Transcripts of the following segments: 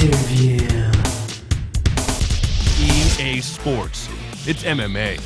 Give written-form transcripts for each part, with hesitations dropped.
Interview. EA Sports. It's MMA.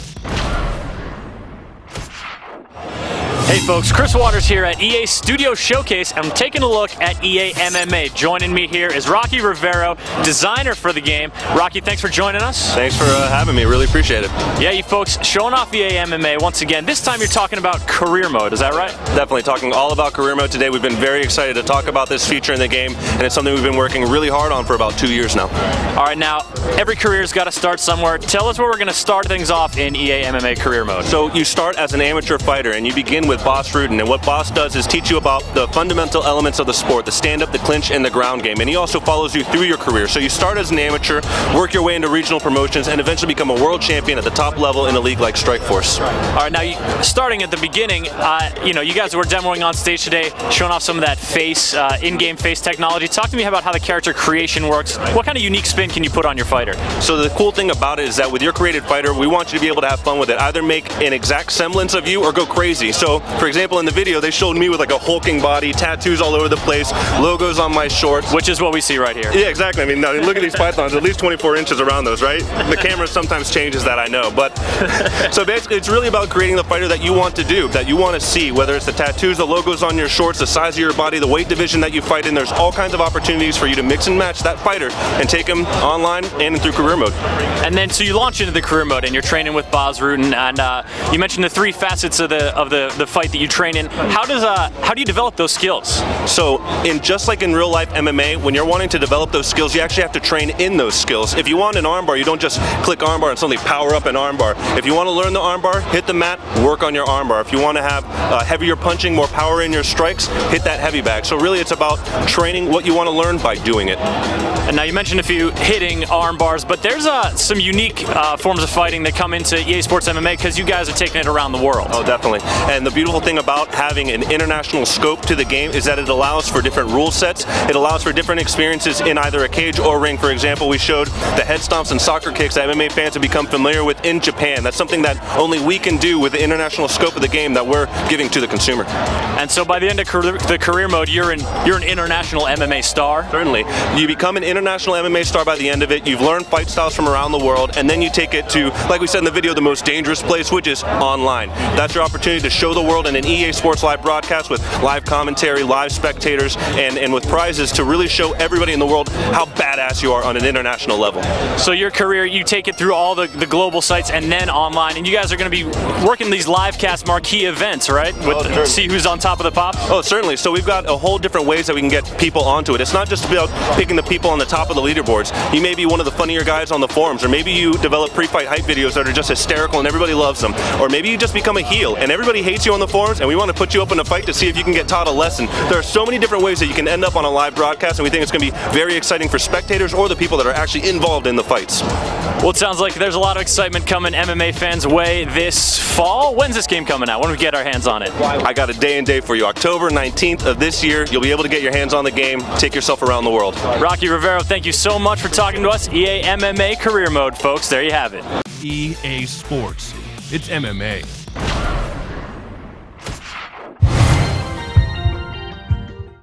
Hey folks, Chris Waters here at EA Studio Showcase. I'm taking a look at EA MMA. Joining me here is Rocky Rivero, designer for the game. Rocky, thanks for joining us. Thanks for having me, really appreciate it. Yeah, you folks showing off EA MMA once again. This time you're talking about career mode, is that right? Definitely talking all about career mode today. We've been very excited to talk about this feature in the game, and it's something we've been working really hard on for about 2 years now. All right, now, every career's got to start somewhere. Tell us where we're going to start things off in EA MMA career mode. So you start as an amateur fighter, and you begin with Boss Rudin, and what Boss does is teach you about the fundamental elements of the sport, the stand-up, the clinch, and the ground game, and he also follows you through your career. So you start as an amateur, work your way into regional promotions, and eventually become a world champion at the top level in a league like Strikeforce. All right, now starting at the beginning, you guys were demoing on stage today, showing off some of that face, in-game face technology. Talk to me about how the character creation works. What kind of unique spin can you put on your fighter? So the cool thing about it is that with your created fighter, we want you to be able to have fun with it. Either make an exact semblance of you or go crazy. So, for example, in the video, they showed me with like a hulking body, tattoos all over the place, logos on my shorts. Which is what we see right here. Yeah, exactly. I mean, now, look at these pythons, at least 24 inches around those, right? The camera sometimes changes that, I know. But so basically, it's really about creating the fighter that you want to do, that you want to see, whether it's the tattoos, the logos on your shorts, the size of your body, the weight division that you fight in. There's all kinds of opportunities for you to mix and match that fighter and take him online and through career mode. And then, so you launch into the career mode, and you're training with Boz Rudin, and you mentioned the three facets of the fight that you train in. How do you develop those skills? So, just like in real life MMA, when you're wanting to develop those skills, you actually have to train in those skills. If you want an armbar, you don't just click armbar and suddenly power up an armbar. If you want to learn the armbar, hit the mat, work on your armbar. If you want to have heavier punching, more power in your strikes, hit that heavy bag. So really, it's about training what you want to learn by doing it. And now you mentioned a few hitting arm bars, but there's some unique forms of fighting that come into EA Sports MMA because you guys are taking it around the world. Oh, definitely. And the beautiful thing about having an international scope to the game is that it allows for different rule sets. It allows for different experiences in either a cage or ring. For example, we showed the head stomps and soccer kicks that MMA fans have become familiar with in Japan. That's something that only we can do with the international scope of the game that we're giving to the consumer. And so by the end of the career mode, you're an international MMA star? Certainly. You become an international MMA star by the end of it. You've learned fight styles from around the world, and then you take it to, like we said in the video, the most dangerous place, which is online. That's your opportunity to show the world in an EA Sports live broadcast with live commentary, live spectators, and with prizes to really show everybody in the world how badass you are on an international level. So your career, you take it through all the global sites and then online, and you guys are going to be working these live cast marquee events, right? See who's on top of the pop? Oh, certainly. So we've got a whole different ways that we can get people onto it. It's not just about picking the people on the top of the leaderboards. You may be one of the funnier guys on the forums, or maybe you develop pre-fight hype videos that are just hysterical and everybody loves them. Or maybe you just become a heel and everybody hates you on the forums, and we want to put you up in a fight to see if you can get taught a lesson. There are so many different ways that you can end up on a live broadcast, and we think it's going to be very exciting for spectators or the people that are actually involved in the fights. Well, it sounds like there's a lot of excitement coming MMA fans' way this fall. When's this game coming out? When do we get our hands on it? I got a day and date for you. October 19th of this year, you'll be able to get your hands on the game, take yourself around the world. Rocky Rivero, thank you so much for talking to us. EA MMA career mode, folks. There you have it. EA Sports. It's MMA.